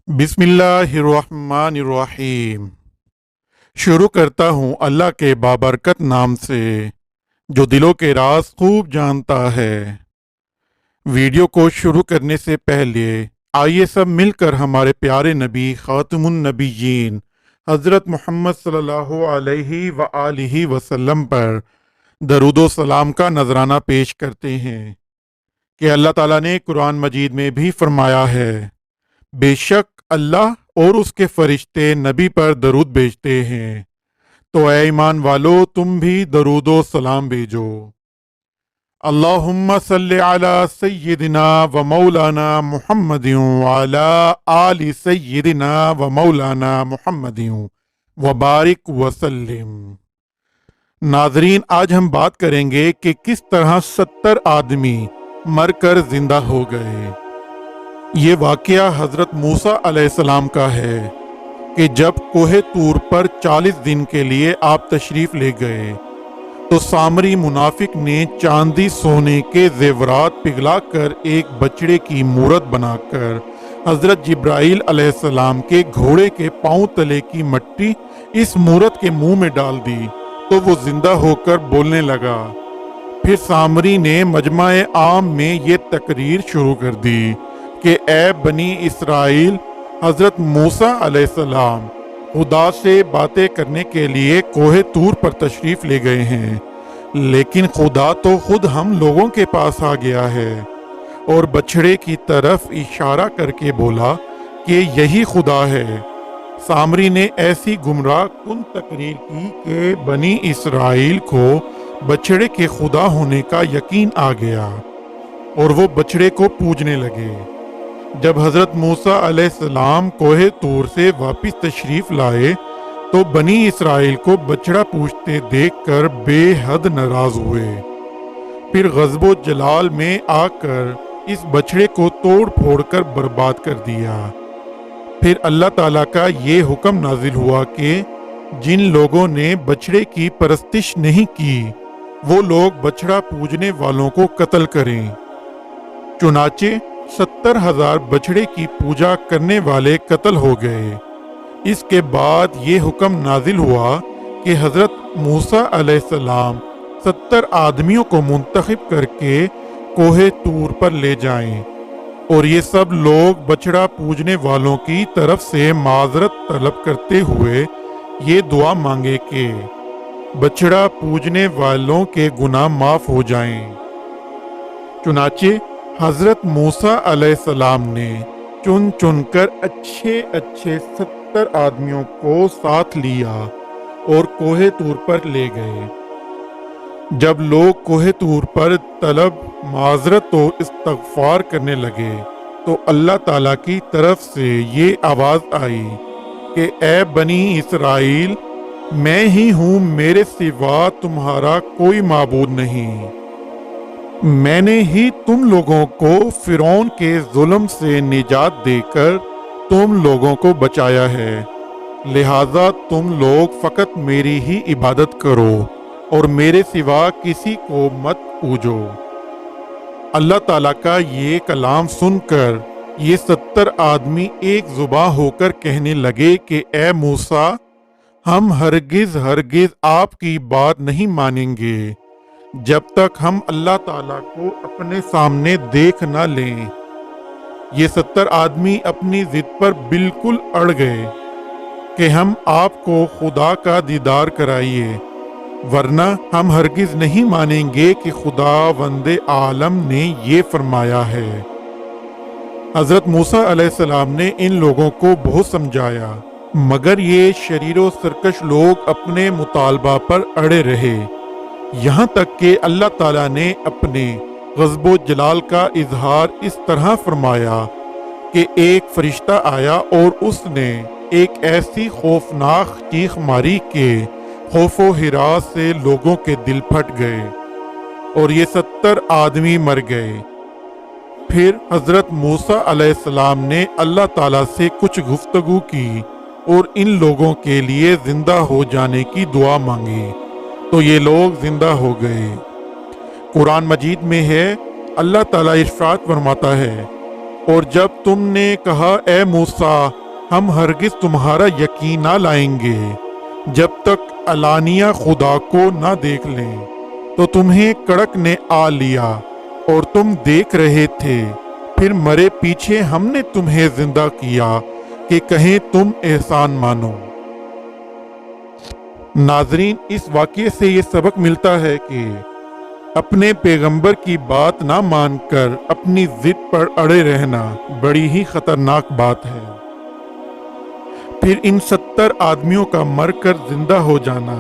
بسم اللہ الرحمن الرحیم۔ شروع کرتا ہوں اللہ کے بابرکت نام سے جو دلوں کے راز خوب جانتا ہے۔ ویڈیو کو شروع کرنے سے پہلے آئیے سب مل کر ہمارے پیارے نبی خاتم النبیین حضرت محمد صلی اللہ علیہ وآلہ وسلم پر درود و سلام کا نذرانہ پیش کرتے ہیں کہ اللہ تعالیٰ نے قرآن مجید میں بھی فرمایا ہے، بے شک اللہ اور اس کے فرشتے نبی پر درود بھیجتے ہیں، تو اے ایمان والو تم بھی درود و سلام بھیجو۔ اللہم صلی علی سیدنا و مولانا محمد وعلی آل سیدنا و مولانا محمد وبارک وسلم۔ ناظرین، آج ہم بات کریں گے کہ کس طرح 70 آدمی مر کر زندہ ہو گئے۔ یہ واقعہ حضرت موسیٰ علیہ السلام کا ہے کہ جب کوہ طور پر 40 دن کے لیے آپ تشریف لے گئے تو سامری منافق نے چاندی سونے کے زیورات پگھلا کر ایک بچڑے کی مورت بنا کر حضرت جبرائیل علیہ السلام کے گھوڑے کے پاؤں تلے کی مٹی اس مورت کے منہ میں ڈال دی تو وہ زندہ ہو کر بولنے لگا۔ پھر سامری نے مجمع عام میں یہ تقریر شروع کر دی کہ اے بنی اسرائیل، حضرت موسیٰ علیہ السلام خدا سے باتیں کرنے کے لیے کوہ طور پر تشریف لے گئے ہیں، لیکن خدا تو خود ہم لوگوں کے پاس آ گیا ہے، اور بچھڑے کی طرف اشارہ کر کے بولا کہ یہی خدا ہے۔ سامری نے ایسی گمراہ کن تقریر کی کہ بنی اسرائیل کو بچھڑے کے خدا ہونے کا یقین آ گیا اور وہ بچھڑے کو پوجنے لگے۔ جب حضرت موسیٰ علیہ السلام کوہ طور سے واپس تشریف لائے تو بنی اسرائیل کو بچڑا پوجتے دیکھ کر بے حد ناراض ہوئے۔ پھر غضب و جلال میں آ کر اس بچڑے کو توڑ پھوڑ کر برباد کر دیا۔ پھر اللہ تعالیٰ کا یہ حکم نازل ہوا کہ جن لوگوں نے بچڑے کی پرستش نہیں کی وہ لوگ بچڑا پوجنے والوں کو قتل کریں۔ چنانچہ 70,000 بچڑے کی پوجا کرنے والے قتل ہو گئے۔ اس کے بعد یہ حکم نازل ہوا کہ حضرت موسیٰ علیہ السلام 70 آدمیوں کو منتخب کر کے کوہ طور پر لے جائیں اور یہ سب لوگ بچڑا پوجنے والوں کی طرف سے معذرت طلب کرتے ہوئے یہ دعا مانگے کہ بچڑا پوجنے والوں کے گناہ معاف ہو جائیں۔ چنانچہ حضرت موسیٰ علیہ السلام نے چن چن کر اچھے 70 آدمیوں کو ساتھ لیا اور کوہ طور پر لے گئے۔ جب لوگ کوہ طور پر طلب معذرت و استغفار کرنے لگے تو اللہ تعالیٰ کی طرف سے یہ آواز آئی کہ اے بنی اسرائیل، میں ہی ہوں، میرے سوا تمہارا کوئی معبود نہیں۔ میں نے ہی تم لوگوں کو فرعون کے ظلم سے نجات دے کر تم لوگوں کو بچایا ہے، لہٰذا تم لوگ فقط میری ہی عبادت کرو اور میرے سوا کسی کو مت پوجو۔ اللہ تعالیٰ کا یہ کلام سن کر یہ 70 آدمی ایک زباں ہو کر کہنے لگے کہ اے موسیٰ، ہم ہرگز آپ کی بات نہیں مانیں گے جب تک ہم اللہ تعالیٰ کو اپنے سامنے دیکھ نہ لیں۔ یہ 70 آدمی اپنی ضد پر بالکل اڑ گئے کہ ہم آپ کو خدا کا دیدار کرائیے، ورنہ ہم ہرگز نہیں مانیں گے کہ خداوند عالم نے یہ فرمایا ہے۔ حضرت موسیٰ علیہ السلام نے ان لوگوں کو بہت سمجھایا، مگر یہ شریر و سرکش لوگ اپنے مطالبہ پر اڑے رہے، یہاں تک کہ اللہ تعالیٰ نے اپنے غضب و جلال کا اظہار اس طرح فرمایا کہ ایک فرشتہ آیا اور اس نے ایک ایسی خوفناک چیخ ماری کہ خوف و ہراس سے لوگوں کے دل پھٹ گئے اور یہ 70 آدمی مر گئے۔ پھر حضرت موسیٰ علیہ السلام نے اللہ تعالیٰ سے کچھ گفتگو کی اور ان لوگوں کے لیے زندہ ہو جانے کی دعا مانگی تو یہ لوگ زندہ ہو گئے۔ قرآن مجید میں ہے، اللہ تعالیٰ ارشاد فرماتا ہے اور جب تم نے کہا اے موسیٰ ہم ہرگز تمہارا یقین نہ لائیں گے جب تک علانیہ خدا کو نہ دیکھ لیں، تو تمہیں کڑک نے آ لیا اور تم دیکھ رہے تھے، پھر مرے پیچھے ہم نے تمہیں زندہ کیا کہ کہیں تم احسان مانو۔ ناظرین، اس واقعے سے یہ سبق ملتا ہے کہ اپنے پیغمبر کی بات نہ مان کر اپنی ضد پر اڑے رہنا بڑی ہی خطرناک بات ہے۔ پھر ان 70 آدمیوں کا مر کر زندہ ہو جانا،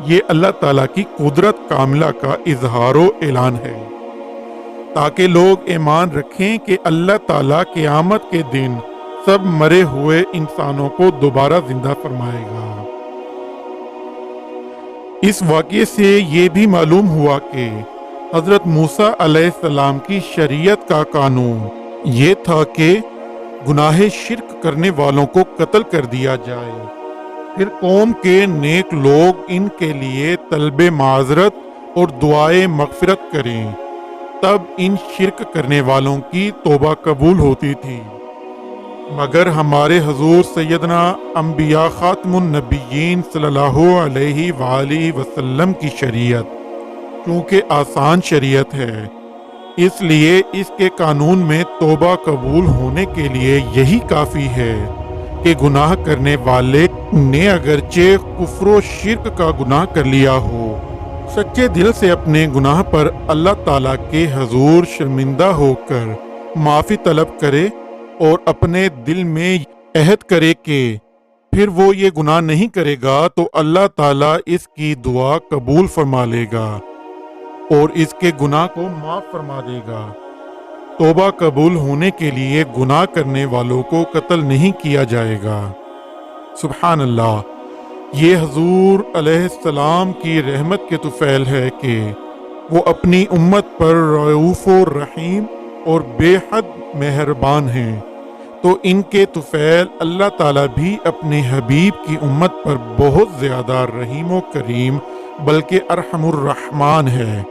یہ اللہ تعالیٰ کی قدرت کاملہ کا اظہار و اعلان ہے، تاکہ لوگ ایمان رکھیں کہ اللہ تعالیٰ قیامت کے دن سب مرے ہوئے انسانوں کو دوبارہ زندہ فرمائے گا۔ اس واقعے سے یہ بھی معلوم ہوا کہ حضرت موسیٰ علیہ السلام کی شریعت کا قانون یہ تھا کہ گناہ شرک کرنے والوں کو قتل کر دیا جائے، پھر قوم کے نیک لوگ ان کے لیے طلب معذرت اور دعائے مغفرت کریں، تب ان شرک کرنے والوں کی توبہ قبول ہوتی تھی۔ مگر ہمارے حضور سیدنا انبیاء خاتم النبیین صلی اللہ علیہ وآلہ وسلم کی شریعت چونکہ آسان شریعت ہے، اس لیے اس کے قانون میں توبہ قبول ہونے کے لیے یہی کافی ہے کہ گناہ کرنے والے نے اگرچہ کفر و شرک کا گناہ کر لیا ہو، سچے دل سے اپنے گناہ پر اللہ تعالیٰ کے حضور شرمندہ ہو کر معافی طلب کرے اور اپنے دل میں عہد کرے کہ پھر وہ یہ گناہ نہیں کرے گا، تو اللہ تعالیٰ اس کی دعا قبول فرما لے گا اور اس کے گناہ کو معاف فرما دے گا۔ توبہ قبول ہونے کے لیے گناہ کرنے والوں کو قتل نہیں کیا جائے گا۔ سبحان اللہ، یہ حضور علیہ السلام کی رحمت کے طفیل ہے کہ وہ اپنی امت پر رؤوف و رحیم اور بے حد مہربان ہیں، تو ان کے طفیل اللہ تعالیٰ بھی اپنے حبیب کی امت پر بہت زیادہ رحیم و کریم بلکہ ارحم الرحمن ہے۔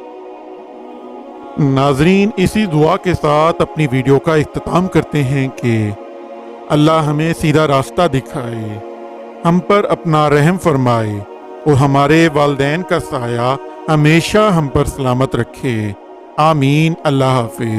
ناظرین، اسی دعا کے ساتھ اپنی ویڈیو کا اختتام کرتے ہیں کہ اللہ ہمیں سیدھا راستہ دکھائے، ہم پر اپنا رحم فرمائے اور ہمارے والدین کا سایہ ہمیشہ ہم پر سلامت رکھے۔ آمین۔ اللہ حافظ۔